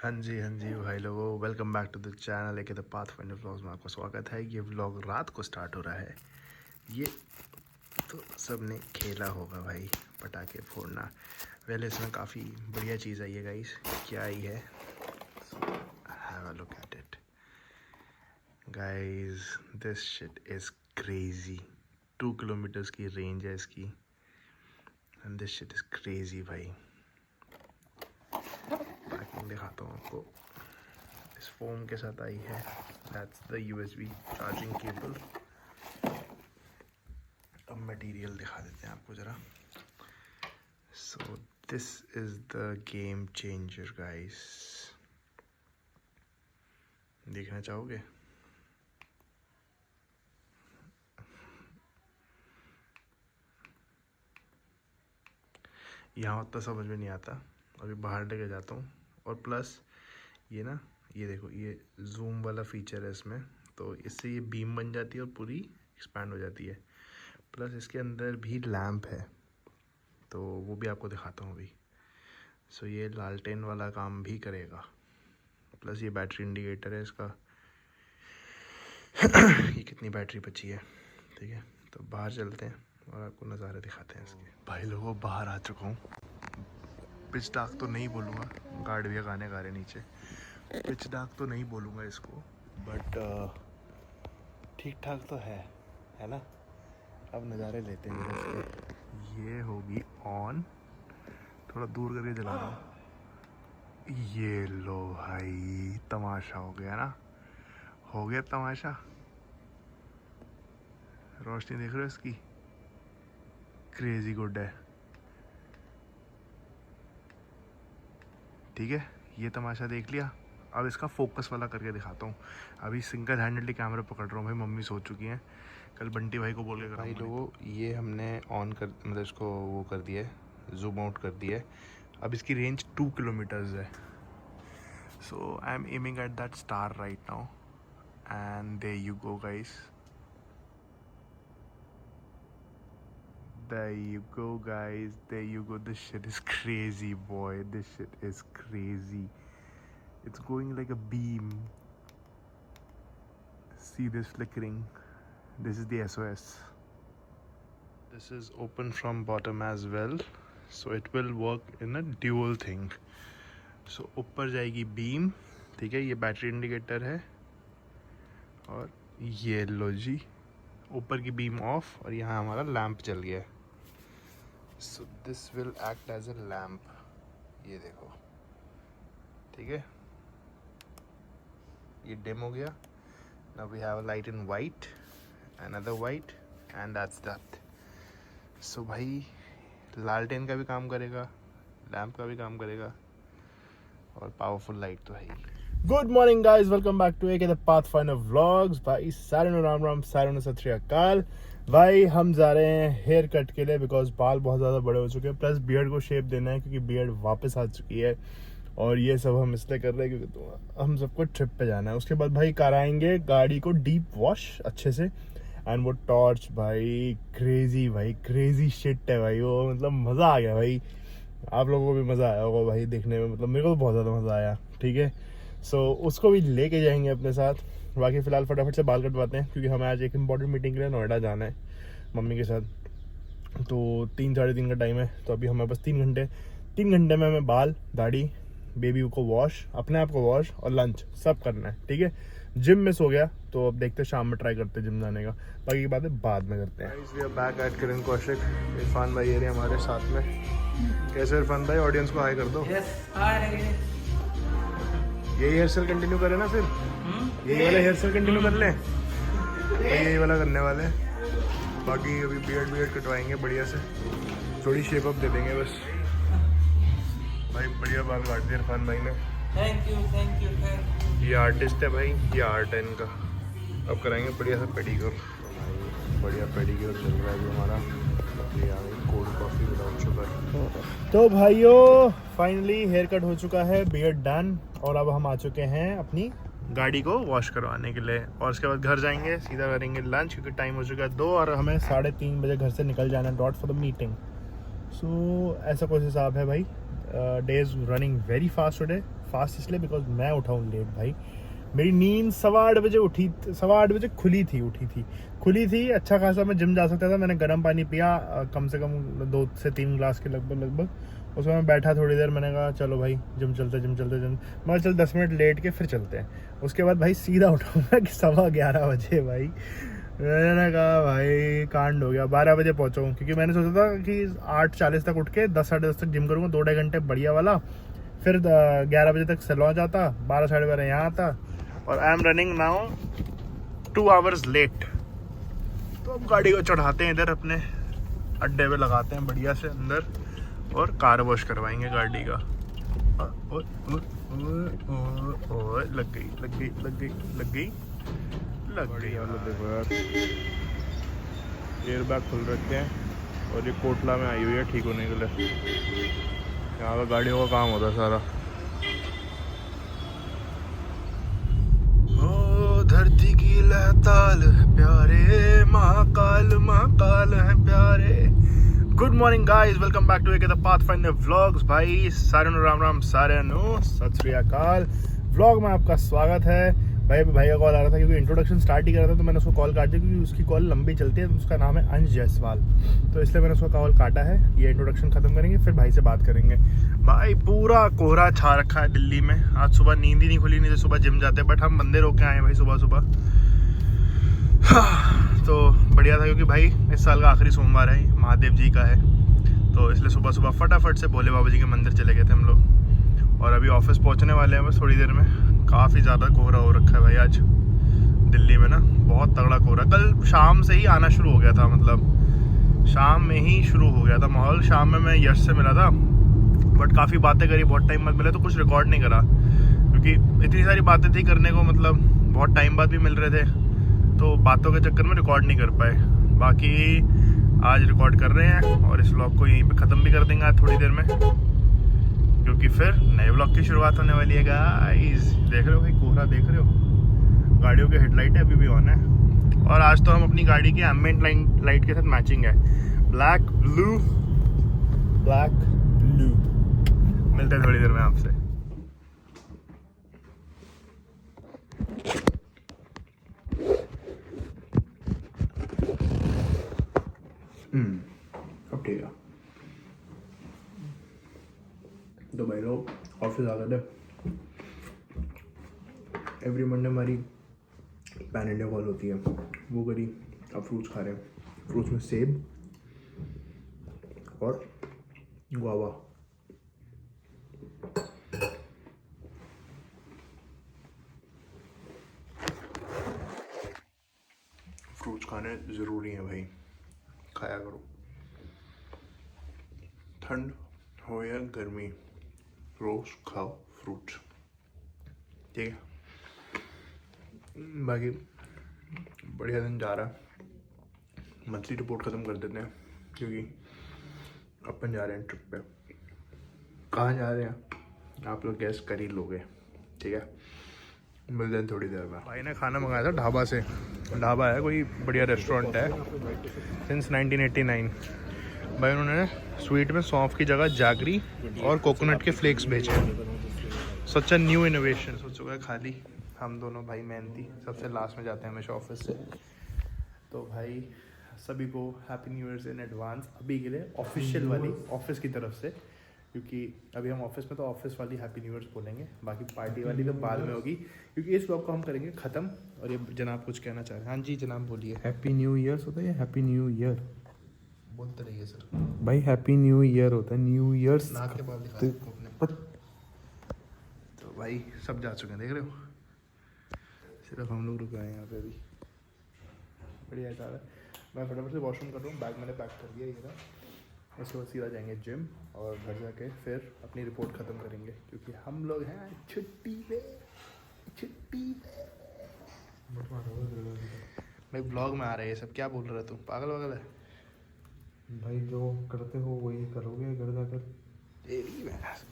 हाँ जी भाई लोगों, welcome back to the channel एक द पाथफाइंडर व्लॉग्स में आपका स्वागत है। ये व्लॉग रात को स्टार्ट हो रहा है। ये तो सबने खेला होगा भाई, पटाखे फोड़ना। पहले इसमें काफ़ी बढ़िया चीज़ आई है गाइस। क्या आई है? Have a look at it guys. This shit is crazy. 2 kilometres की रेंज है इसकी and this shit is crazy भाई। पैकिंग दिखाता हूँ आपको। इस फोम के साथ आई है। That's the USB charging cable. अब मटेरियल दिखा देते हैं आपको ज़रा। So this is the game changer guys. देखना चाहोगे? यहाँ उतना समझ में नहीं आता, अभी बाहर लेके जाता हूँ। और प्लस ये ना, ये देखो, ये जूम वाला फीचर है इसमें, तो इससे ये बीम बन जाती है और पूरी एक्सपैंड हो जाती है। प्लस इसके अंदर भी लैंप है, तो वो भी आपको दिखाता हूँ अभी। सो ये लालटेन वाला काम भी करेगा। प्लस ये बैटरी इंडिकेटर है इसका। ये कितनी बैटरी बची है, ठीक है। तो बाहर चलते हैं और आपको नज़ारे दिखाते हैं इसके। भाई लोगों, बाहर आ चुका हूँ। पिच डार्क तो नहीं बोलूँगा, गार्ड भी गाने गा रहे नीचे। पिच डार्क तो नहीं बोलूँगा इसको, बट ठीक ठाक तो है ना। अब नज़ारे लेते हैं इसके। ये होगी ऑन, थोड़ा दूर करके जला रहा हूँ। ये लो भाई, तमाशा हो गया ना, हो गया तमाशा। रोशनी देख रहे हो इसकी, क्रेजी गुड है। ठीक है, ये तमाशा देख लिया। अब इसका फोकस वाला करके दिखाता हूँ। अभी सिंगल हैंडली कैमरा पकड़ रहा हूँ भाई, मम्मी सो चुकी हैं। कल बंटी भाई को बोल के भाई लोगों, ये हमने ऑन कर, मतलब इसको वो कर दिया है, जूम आउट कर दिया है। अब इसकी रेंज 2 किलोमीटर्स है। So I am aiming at that star right now and there you go guys. There you go guys, there you go. This shit is crazy boy, this shit is crazy. It's going like a beam. See this flickering? This is the SOS. This is open from bottom as well, so it will work in a dual thing. So ऊपर जाएगी beam, ठीक है। ये battery indicator है और ये लो जी, ऊपर की बीम ऑफ और यहाँ हमारा लैंप जल गया है। So this will act as a lamp. ये देखो, ठीक है, ये डिम हो गया। Now we have a light in white, another white, and that's that. So भाई, लालटेन का भी काम करेगा, लैम्प का भी काम करेगा, और पावरफुल लाइट तो है ही। Good morning guys, welcome back to एक द पाथफाइंडर व्लॉग्स। भाई सारे नो राम राम, सारे नो सत श्री अकाल। भाई हम जा रहे हैं हेयर कट के लिए, बिकॉज बाल बहुत ज़्यादा बड़े हो चुके हैं। प्लस बियर्ड को शेप देना है, क्योंकि बियर्ड वापस आ चुकी है। और ये सब हम इसलिए कर रहे हैं क्योंकि तो हम सबको ट्रिप पे जाना है। उसके बाद भाई कराएंगे गाड़ी को डीप वॉश अच्छे से। एंड वो टॉर्च भाई क्रेजी शिट है भाई वो, मतलब मज़ा आ गया भाई। आप लोगों को भी मज़ा आया होगा भाई देखने में, मतलब मेरे को तो बहुत ज़्यादा मज़ा आया, ठीक है। सो उसको भी लेके जाएंगे अपने साथ। बाकी फ़िलहाल फटाफट से बाल कटवाते हैं, क्योंकि हमें आज एक इम्पॉर्टेंट मीटिंग के लिए नोएडा जाना है मम्मी के साथ। तो 3 साढ़े 3 का टाइम है, तो अभी हमें बस 3 घंटे में हमें बाल, दाढ़ी, बेबी को वॉश, अपने आप को वॉश और लंच सब करना है, ठीक है। जिम मिस हो गया, तो अब देखते हैं शाम में ट्राई करते हैं जिम जाने का। बाकी की बातें बाद में करते हैं। बैक एट किरण कौशिक, इरफान भाई ये रहे हमारे साथ में। कैसे इरफान भाई, ऑडियंस को हाई कर दो। यही हेयर स्टाइल कंटिन्यू करें ना फिर? यही वाला हेयर स्टाइल कंटिन्यू कर लें? यही वाला करने वाले हैं। बाकी अभी बियर्ड कटवाएंगे बढ़िया से, थोड़ी शेप अप दे देंगे बस। भाई बढ़िया बाल काट दिए इरफान भाई ने। Thank you. ये आर्टिस्ट है भाई, ये आर्ट है इनका। अब कराएंगे बढ़िया सा पेडिक्योर। बढ़िया पेडिक्योर चल रहा है जो हमारा। Cold coffee without sugar. तो भाइयों, फाइनली हेयर कट हो चुका है, बियर्ड डन। और अब हम आ चुके हैं अपनी गाड़ी को वॉश करवाने के लिए। और उसके बाद घर जाएंगे, सीधा करेंगे लंच, क्योंकि टाइम हो चुका है 2 और हमें 3:30 बजे घर से निकल जाना है डॉट फॉर द मीटिंग। सो ऐसा कुछ हिसाब है भाई। Day is running very fast today, fast इसलिए बिकॉज मैं उठा हूँ लेट भाई। मेरी नींद 8:15 बजे उठी थी। अच्छा खासा मैं जिम जा सकता था। मैंने गर्म पानी पिया कम से कम 2 से 3 ग्लास के लगभग। उसमें मैं बैठा थोड़ी देर, मैंने कहा चलो भाई जिम चलते। मैं चल 10 मिनट लेट के फिर चलते हैं। उसके बाद भाई सीधा उठाऊंगा कि 11:15 बजे भाई। मैंने कहा भाई कांड हो गया। 12 बजे पहुंचा हूँ क्योंकि मैंने सोचा था कि 8:40 तक उठ के 10 साढ़े 10 तक जिम करूँगा, 2-2.5 घंटे बढ़िया वाला। फिर 11 बजे तक सैलून जाता, 12 साढ़े 12 यहाँ आता। और I am running now 2 hours late. तो अब गाड़ी को चढ़ाते हैं इधर अपने अड्डे पे, लगाते हैं बढ़िया से अंदर और कार वॉश करवाएंगे गाड़ी का। और लग गई। देखो यार, एयर बैग खुल रखे हैं और ये कोटला में आई हुई है ठीक होने के लिए। यहाँ पे गाड़ियों का काम होता है सारा। ओ धरती की लहताल है प्यारे, महाकाल है प्यारे। Good morning guys, welcome back to the Pathfinder vlogs. भाई सारे नु राम सारे नु सत श्री अकाल। व्लॉग में आपका स्वागत है। भाई का कॉल आ रहा था क्योंकि इंट्रोडक्शन स्टार्ट ही कर रहा था, तो मैंने उसको कॉल काट दिया क्योंकि उसकी कॉल लंबी चलती है। उसका नाम है अंश जायसवाल, तो इसलिए मैंने उसका कॉल काटा है। ये इंट्रोडक्शन खत्म करेंगे फिर भाई से बात करेंगे। भाई पूरा कोहरा छा रखा है दिल्ली में। आज सुबह नींद ही नहीं खुली, नहीं तो सुबह जिम जाते, बट हम बंदे रोक के आए भाई सुबह। तो बढ़िया था क्योंकि भाई इस साल का आखिरी सोमवार है, महादेव जी का है, तो इसलिए सुबह फटाफट से भोले बाबा जी के मंदिर चले गए थे हम लोग। और अभी ऑफिस पहुंचने वाले हैं बस थोड़ी देर में। काफ़ी ज़्यादा कोहरा हो रखा है भाई आज दिल्ली में ना, बहुत तगड़ा कोहरा। कल शाम से ही आना शुरू हो गया था, मतलब शाम में ही शुरू हो गया था माहौल। शाम में मैं यश से मिला था, बट काफ़ी बातें करी, बहुत टाइम बाद मिले तो कुछ रिकॉर्ड नहीं करा क्योंकि इतनी सारी बातें थी करने को, मतलब बहुत टाइम बाद भी मिल रहे थे, तो बातों के चक्कर में रिकॉर्ड नहीं कर पाए। बाकी आज रिकॉर्ड कर रहे हैं और इस व्लॉग को यहीं पे ख़त्म भी कर देंगे आज थोड़ी देर में, क्योंकि फिर नए व्लॉग की शुरुआत होने वाली है गाइस। देख रहे हो भाई कोहरा, देख रहे हो गाड़ियों के हेडलाइट अभी भी ऑन है। और आज तो हम अपनी गाड़ी की एम्बिएंट लाइट के साथ मैचिंग है, ब्लैक ब्लू। मिलते हैं थोड़ी देर में आपसे। अब ठीक है। तो भाई लोग ऑफिस आ गए थे। एवरी मंडे हमारी पैन इंडिया कॉल होती है, वो करी। अब फ्रूट्स खा रहे हैं, फ्रूट्स में सेब और गुआवा। फ्रूट्स खाने ज़रूरी हैं भाई, खाया करो। ठंड हो या गर्मी, रोज खाओ फ्रूट्स, ठीक है। बाकी बढ़िया दिन जा रहा है। मंथली रिपोर्ट ख़त्म कर देते हैं क्योंकि अपन जा रहे हैं ट्रिप पे। कहाँ जा रहे हैं आप लोग गैस कर ही लोगे, ठीक है। मिलते हैं थोड़ी देर में। भाई ने खाना मंगाया था ढाबा से। ढाबा है कोई बढ़िया रेस्टोरेंट है, सिंस 1989। भाई उन्होंने स्वीट में सौंफ की जगह जागरी और कोकोनट के फ्लेक्स भेजे। सच अ न्यू इनोवेशन। सोच चुका है खाली हम दोनों भाई मेहनती सबसे लास्ट में जाते हैं हमेशा ऑफिस से। तो भाई सभी को happy new year in advance अभी के लिए, ऑफिशियल वाली ऑफिस की तरफ से, क्योंकि अभी हम ऑफिस में तो ऑफिस वाली हैप्पी न्यू ईयर बोलेंगे, बाकी पार्टी वाली तो बाद में होगी क्योंकि इस व्लॉग को हम करेंगे ख़त्म। और ये जनाब कुछ कहना चाह रहे हैं। हाँ जी जनाब बोलिए। हैप्पी न्यू ईयर होता है या हैप्पी न्यू ईयर? बोलते रहिए सर। भाई हैप्पी न्यू ईयर होता है, न्यू ईयर्स। नाक के बाल दिखा आपको अपने। तो भाई सब जा चुके हैं, देख रहे हो, सिर्फ हम लोग रुके हैं यहाँ पे अभी। बढ़िया है सारा। मैं फटाफट से वॉशरूम कर रहा हूँ, बैग मैंने पैक कर दिया ये रहा। उसके बाद सीधा जाएंगे जिम और घर जाके फिर अपनी रिपोर्ट ख़त्म करेंगे क्योंकि हम लोग हैं छुट्टी पे। भाई ब्लॉग में आ रहे हैं सब, क्या बोल रहे तू, पागल वागल है? भाई जो करते हो वही करोगे घर जाकर। तेरी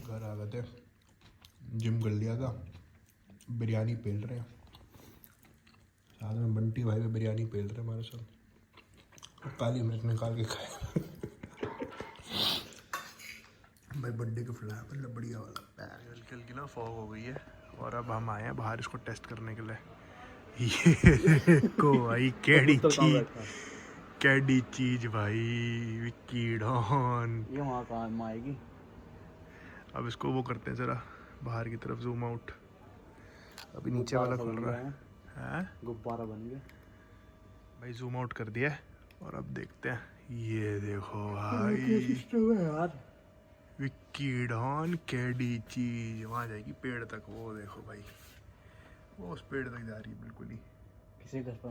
घर आ गए थे, जिम कर लिया था, बिरयानी पेल रहे हैं साथ में। बंटी भाई भी बिरयानी पेल रहे हमारे साथ, काली मिर्च निकाल के खाए। भाई बर्थडे गिफ्ट लाया मतलब बढ़िया वाला। हल्की हल्की ना फॉग हो गई है और अब हम आए हैं बाहर इसको टेस्ट करने के लिए। ये को भाई कैडी चीज भाई विक्की डॉन। ये वहाँ काम आएगी। अब इसको वो करते हैं जरा बाहर की तरफ जूम आउट। अभी नीचे वाला खुल रहा है। गुब्बारा बन गया भाई, जूम आउट कर दिया और अब देखते हैं। ये देखो भाई यार, विक्की डॉन कैडी चीज वहाँ जाएगी पेड़ तक। वो देखो भाई, वो उस पेड़ तक जा रही है बिल्कुल ही। किसी घर पर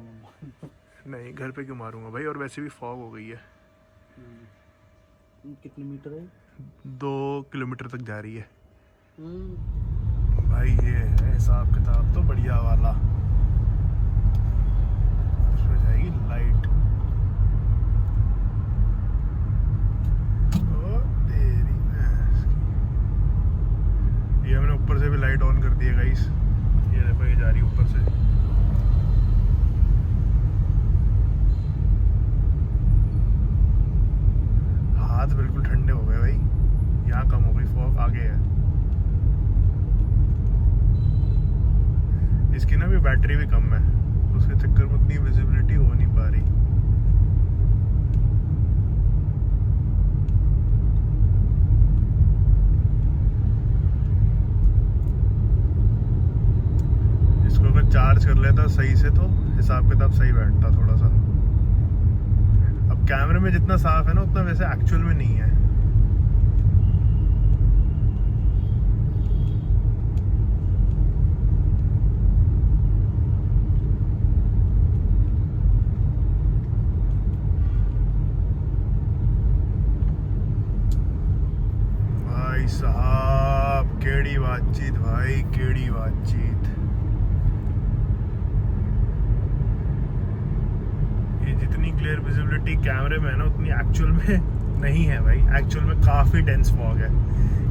नहीं, घर पे क्यों मारूंगा भाई, और वैसे भी फॉग हो गई है। कितने मीटर है? 2 किलोमीटर तक जा रही है भाई। ये है हिसाब किताब तो बढ़िया वाला। इसमें जाएगी लाइट। ओ तेरी भैंस की। ये हमने ऊपर से भी लाइट ऑन कर दी है गाइस। ये देखो, ये जा रही है ऊपर से। हाथ बिल्कुल ठंडे हो गए भाई। यहाँ कम हो गई फॉग, आगे है। इसकी ना भी बैटरी भी कम है, तो उसके चक्कर में उतनी विजिबिलिटी हो नहीं पा रही। इसको अगर चार्ज कर लेता सही से तो हिसाब किताब सही बैठता थोड़ा सा। अब कैमरे में जितना साफ है ना उतना वैसे एक्चुअल में नहीं है। भाई साहब केड़ी बातचीत भाई, केड़ी बातचीत। ये जितनी क्लियर विजिबिलिटी कैमरे में है ना उतनी एक्चुअल में नहीं है भाई। एक्चुअल में काफ़ी डेंस फॉग है।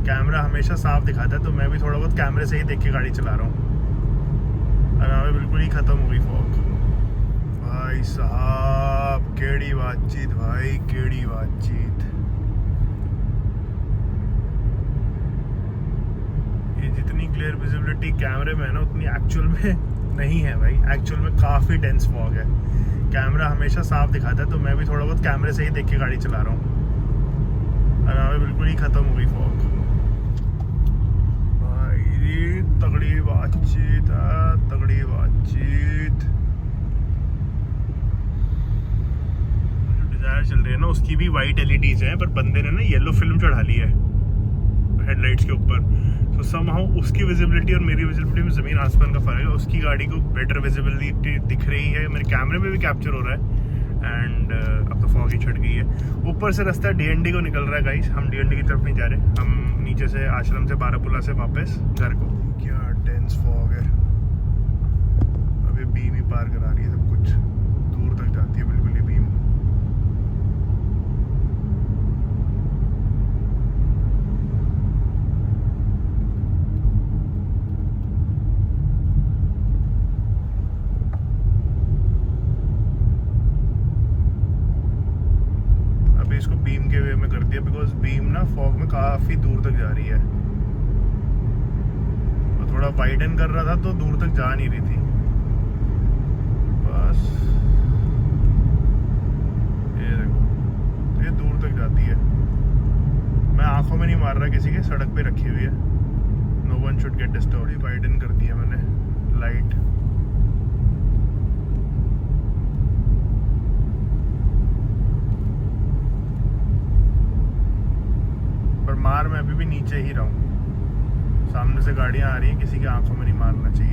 कैमरा हमेशा साफ दिखाता है, तो मैं भी थोड़ा बहुत कैमरे से ही देख के गाड़ी चला रहा हूँ। और हमें बिल्कुल ही ख़त्म हो गई फॉग। भाई साहब केड़ी बातचीत भाई, केड़ी बातचीत। ये जितनी क्लियर विजिबिलिटी कैमरे में है ना उतनी एक्चुअल में नहीं है भाई। एक्चुअल में काफ़ी डेंस फॉग है। कैमरा हमेशा साफ दिखाता है, तो मैं भी थोड़ा बहुत कैमरे से ही देख के गाड़ी चला रहा हूँ। और हमें बिल्कुल ही ख़त्म हो गई फॉग भाई। तगड़ी बातचीत है, तगड़ी बातचीत। जो डिजायर चल रही है ना उसकी भी वाइट एलईडीज हैं, पर बंदे ने ना येलो फिल्म चढ़ा ली है हेडलाइट्स के ऊपर। तो समहाउ उसकी विजिबिलिटी और मेरी विजिबिलिटी में ज़मीन आसमान का फ़र्क है। उसकी गाड़ी को बेटर विजिबिलिटी दिख रही है, मेरे कैमरे में भी कैप्चर हो रहा है। एंड अब तो फॉग ही छट गई है। ऊपर से रास्ता डीएनडी को निकल रहा है गाइस। हम डीएनडी की तरफ नहीं जा रहे, हम नीचे से आश्रम से बारापुला से वापस घर को। क्या डेंस फॉग है। अभी बीम ही पार करा रही है, सब कुछ दूर तक जाती है बिल्कुल ही बीम। इसको बीम के वे में कर दिया, बिकॉज बीम ना फॉग में काफ़ी दूर तक जा रही है। तो थोड़ा वाइडन कर रहा था तो दूर तक जा नहीं रही थी। बस ये देखो, ये दूर तक जाती है। मैं आंखों में नहीं मार रहा किसी के, सड़क पे रखी हुई है। No one should get disturb. Widen कर दिया मैंने लाइट। मार मैं अभी भी नीचे ही रहूं। सामने से गाड़ियां आ रही हैं, किसी की आंखों में नहीं मारना चाहिए।